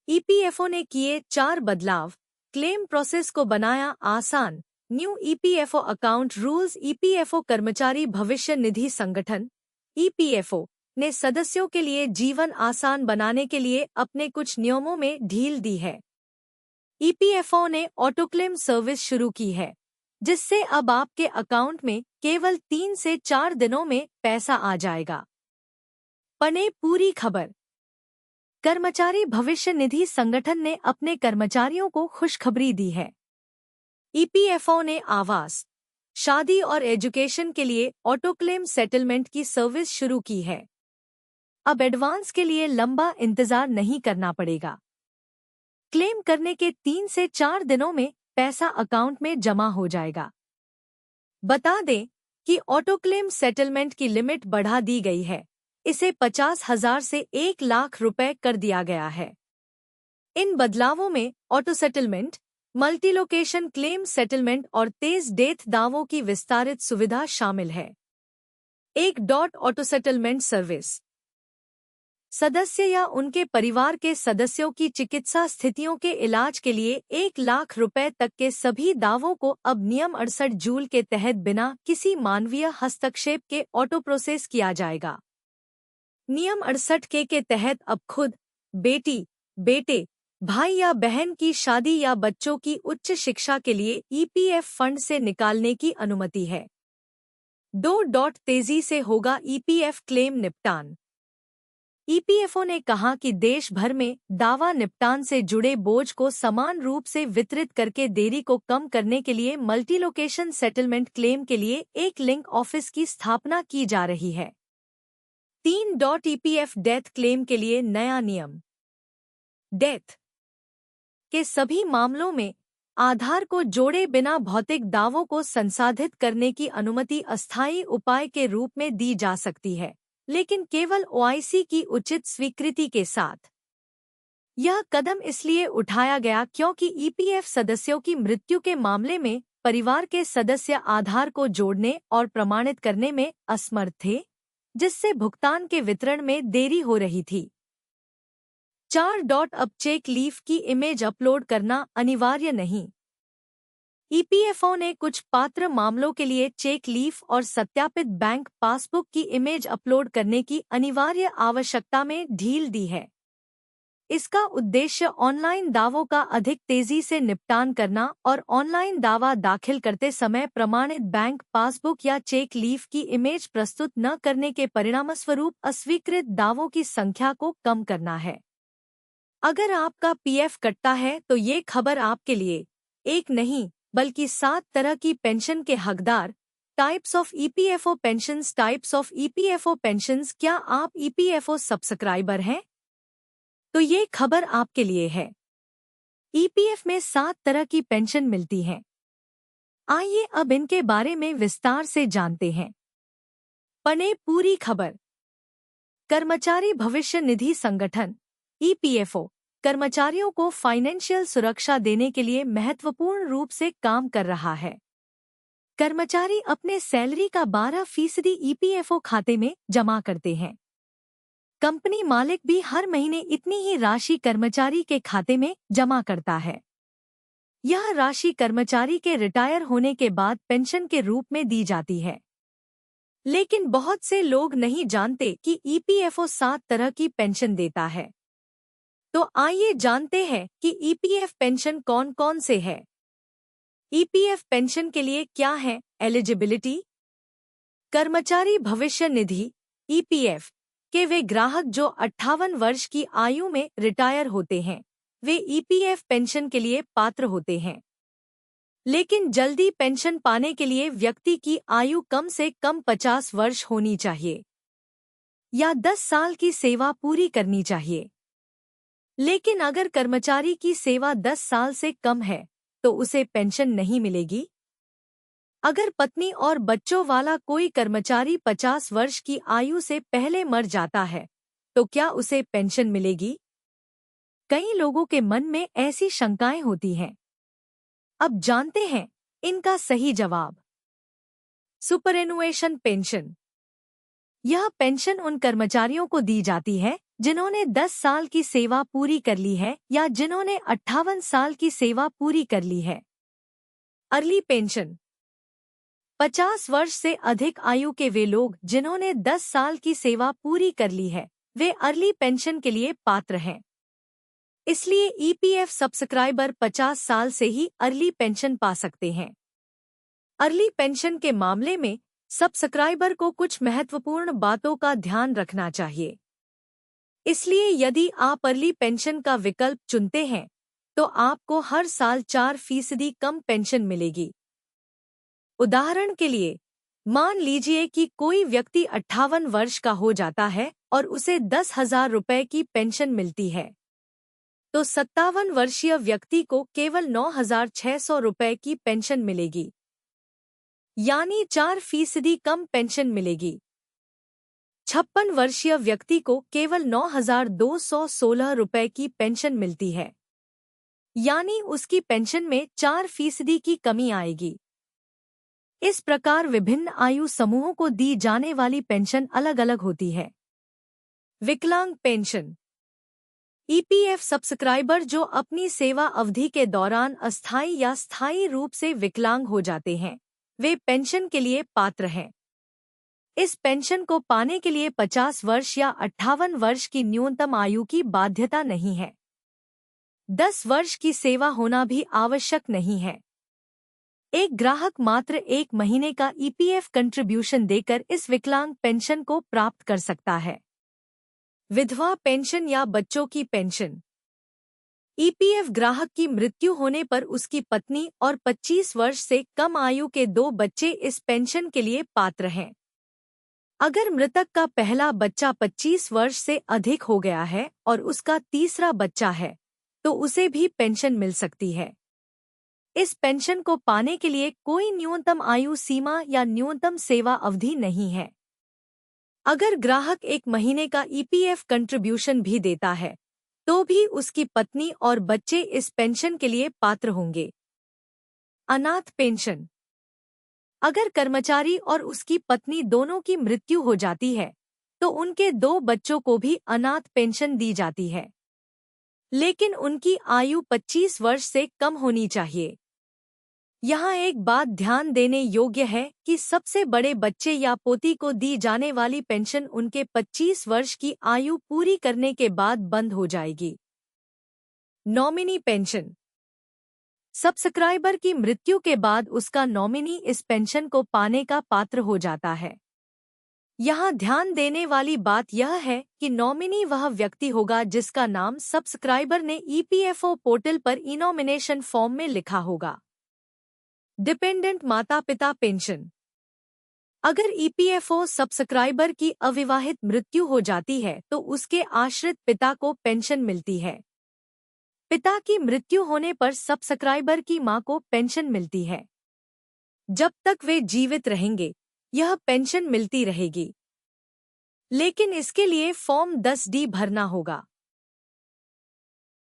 EPFO ने किए 4 बदलाव, क्लेम प्रोसेस को बनाया आसान। New EPFO account rules. EPFO कर्मचारी भविष्य निधि संगठन ईपीएफओ ने सदस्यों के लिए जीवन आसान बनाने के लिए अपने कुछ नियमों में ढील दी है। ईपीएफओ ने ऑटोक्लेम सर्विस शुरू की है, जिससे अब आपके अकाउंट में केवल 3 से 4 दिनों में पैसा आ जाएगा। पढ़ें पूरी खबर। कर्मचारी भविष्य निधि संगठन ने अपने कर्मचारियों को खुशखबरी दी है। ईपीएफओ ने आवास, शादी और एजुकेशन के लिए ऑटोक्लेम सेटलमेंट की सर्विस शुरू की है। अब एडवांस के लिए लंबा इंतजार नहीं करना पड़ेगा। क्लेम करने के 3 से 4 दिनों में पैसा अकाउंट में जमा हो जाएगा। बता दें कि ऑटोक्लेम सेटलमेंट की लिमिट बढ़ा दी गई है। इसे 50,000 से 1 लाख रुपए कर दिया गया है। इन बदलावों में ऑटो सेटलमेंट, मल्टीलोकेशन क्लेम सेटलमेंट और तेज डेथ दावों की विस्तारित सुविधा शामिल है। 1. Auto settlement service. सदस्य या उनके परिवार के सदस्यों की चिकित्सा स्थितियों के इलाज के लिए 1 लाख रुपए तक के सभी दावों को अब नियम 68 जूल के तहत बिना किसी मानवीय हस्तक्षेप के ऑटो प्रोसेस किया जाएगा। नियम 68 के तहत अब खुद, बेटी, बेटे, भाई या बहन की शादी या बच्चों की उच्च शिक्षा के लिए ईपीएफ फंड से निकालने की अनुमति है। 2. तेजी से होगा ईपीएफ क्लेम निपटान। ईपीएफओ ने कहा कि देश भर में दावा निपटान से जुड़े बोझ को समान रूप से वितरित करके देरी को कम करने के लिए मल्टीलोकेशन सेटलमेंट क्लेम के लिए एक लिंक ऑफिस की स्थापना की जा रही है। 3. ईपीएफ डेथ क्लेम के लिए नया नियम। डेथ के सभी मामलों में आधार को जोड़े बिना भौतिक दावों को संसाधित करने की अनुमति अस्थायी उपाय के रूप में दी जा सकती है, लेकिन केवल ओआईसी की उचित स्वीकृति के साथ। यह कदम इसलिए उठाया गया क्योंकि ईपीएफ सदस्यों की मृत्यु के मामले में परिवार के सदस्य आधार को जोड़ने और प्रमाणित करने में असमर्थ थे, जिससे भुगतान के वितरण में देरी हो रही थी। 4. अब चेक लीफ की इमेज अपलोड करना अनिवार्य नहीं। ईपीएफओ ने कुछ पात्र मामलों के लिए चेक लीफ और सत्यापित बैंक पासबुक की इमेज अपलोड करने की अनिवार्य आवश्यकता में ढील दी है। इसका उद्देश्य ऑनलाइन दावों का अधिक तेजी से निपटान करना और ऑनलाइन दावा दाखिल करते समय प्रमाणित बैंक पासबुक या चेक लीफ की इमेज प्रस्तुत न करने के परिणामस्वरूप अस्वीकृत दावों की संख्या को कम करना है। अगर आपका पीएफ कटता है तो ये खबर आपके लिए। एक नहीं बल्कि 7 तरह की पेंशन के हकदार। Types of EPFO pensions. Types of EPFO pensions. क्या आप ईपीएफओ सब्सक्राइबर हैं? तो ये खबर आपके लिए है। ईपीएफ में 7 तरह की पेंशन मिलती हैं। आइए अब इनके बारे में विस्तार से जानते हैं। पढ़ें पूरी खबर। कर्मचारी भविष्य निधि संगठन ईपीएफओ कर्मचारियों को फाइनेंशियल सुरक्षा देने के लिए महत्वपूर्ण रूप से काम कर रहा है। कर्मचारी अपने सैलरी का 12% ईपीएफओ खाते में जमा करते हैं। कंपनी मालिक भी हर महीने इतनी ही राशि कर्मचारी के खाते में जमा करता है। यह राशि कर्मचारी के रिटायर होने के बाद पेंशन के रूप में दी जाती है। लेकिन बहुत से लोग नहीं जानते कि ईपीएफओ 7 तरह की पेंशन देता है। तो आइए जानते हैं कि ईपीएफ पेंशन कौन कौन से है। ईपीएफ पेंशन के लिए क्या है एलिजिबिलिटी? कर्मचारी भविष्य निधि ईपीएफ के वे ग्राहक जो 58 वर्ष की आयु में रिटायर होते हैं, वे ईपीएफ पेंशन के लिए पात्र होते हैं। लेकिन जल्दी पेंशन पाने के लिए व्यक्ति की आयु कम से कम 50 वर्ष होनी चाहिए या 10 साल की सेवा पूरी करनी चाहिए। लेकिन अगर कर्मचारी की सेवा 10 साल से कम है तो उसे पेंशन नहीं मिलेगी। अगर पत्नी और बच्चों वाला कोई कर्मचारी 50 वर्ष की आयु से पहले मर जाता है तो क्या उसे पेंशन मिलेगी? कई लोगों के मन में ऐसी शंकाएं होती हैं। अब जानते हैं इनका सही जवाब। Superannuation pension. यह पेंशन उन कर्मचारियों को दी जाती है जिन्होंने 10 साल की सेवा पूरी कर ली है या जिन्होंने 58 साल की सेवा पूरी कर ली है। अर्ली पेंशन 50 वर्ष से अधिक आयु के वे लोग जिन्होंने 10 साल की सेवा पूरी कर ली है, वे अर्ली पेंशन के लिए पात्र हैं। इसलिए ईपीएफ सब्सक्राइबर 50 साल से ही अर्ली पेंशन पा सकते हैं। अर्ली पेंशन के मामले में सब्सक्राइबर को कुछ महत्वपूर्ण बातों का ध्यान रखना चाहिए। इसलिए यदि आप अर्ली पेंशन का विकल्प चुनते हैं तो आपको हर साल 4% कम पेंशन मिलेगी। उदाहरण के लिए, मान लीजिए कि कोई व्यक्ति 58 वर्ष का हो जाता है और उसे 10,000 रुपये की पेंशन मिलती है, तो 57 वर्षीय व्यक्ति को केवल 9,600 रुपये की पेंशन मिलेगी, यानी 4% कम पेंशन मिलेगी। 56 वर्षीय व्यक्ति को केवल 9,216 रुपये की पेंशन मिलती है, यानी उसकी पेंशन में 4% की कमी आएगी। इस प्रकार विभिन्न आयु समूहों को दी जाने वाली पेंशन अलग अलग होती है। विकलांग पेंशन ईपीएफ सब्सक्राइबर जो अपनी सेवा अवधि के दौरान अस्थायी या स्थायी रूप से विकलांग हो जाते हैं, वे पेंशन के लिए पात्र हैं। इस पेंशन को पाने के लिए 50 वर्ष या 58 वर्ष की न्यूनतम आयु की बाध्यता नहीं है। 10 वर्ष की सेवा होना भी आवश्यक नहीं है। एक ग्राहक मात्र 1 महीने का ईपीएफ कंट्रीब्यूशन देकर इस विकलांग पेंशन को प्राप्त कर सकता है। विधवा पेंशन या बच्चों की पेंशन ईपीएफ ग्राहक की मृत्यु होने पर उसकी पत्नी और 25 वर्ष से कम आयु के 2 बच्चे इस पेंशन के लिए पात्र हैं। अगर मृतक का पहला बच्चा 25 वर्ष से अधिक हो गया है और उसका तीसरा बच्चा है, तो उसे भी पेंशन मिल सकती है। इस पेंशन को पाने के लिए कोई न्यूनतम आयु सीमा या न्यूनतम सेवा अवधि नहीं है। अगर ग्राहक 1 महीने का ईपीएफ कंट्रीब्यूशन भी देता है, तो भी उसकी पत्नी और बच्चे इस पेंशन के लिए पात्र होंगे। अनाथ पेंशन अगर कर्मचारी और उसकी पत्नी दोनों की मृत्यु हो जाती है, तो उनके 2 बच्चों को भी अनाथ पेंशन दी जाती है, लेकिन उनकी आयु 25 वर्ष से कम होनी चाहिए। यहाँ एक बात ध्यान देने योग्य है कि सबसे बड़े बच्चे या पोती को दी जाने वाली पेंशन उनके 25 वर्ष की आयु पूरी करने के बाद बंद हो जाएगी। नॉमिनी पेंशन सब्सक्राइबर की मृत्यु के बाद उसका नॉमिनी इस पेंशन को पाने का पात्र हो जाता है। यहाँ ध्यान देने वाली बात यह है कि नॉमिनी वह व्यक्ति होगा जिसका नाम सब्सक्राइबर ने ईपीएफओ पोर्टल पर इनॉमिनेशन फॉर्म में लिखा होगा। डिपेंडेंट माता पिता पेंशन अगर ईपीएफओ सब्सक्राइबर की अविवाहित मृत्यु हो जाती है तो उसके आश्रित पिता को पेंशन मिलती है। पिता की मृत्यु होने पर सब्सक्राइबर की मां को पेंशन मिलती है। जब तक वे जीवित रहेंगे, यह पेंशन मिलती रहेगी, लेकिन इसके लिए फॉर्म 10D भरना होगा।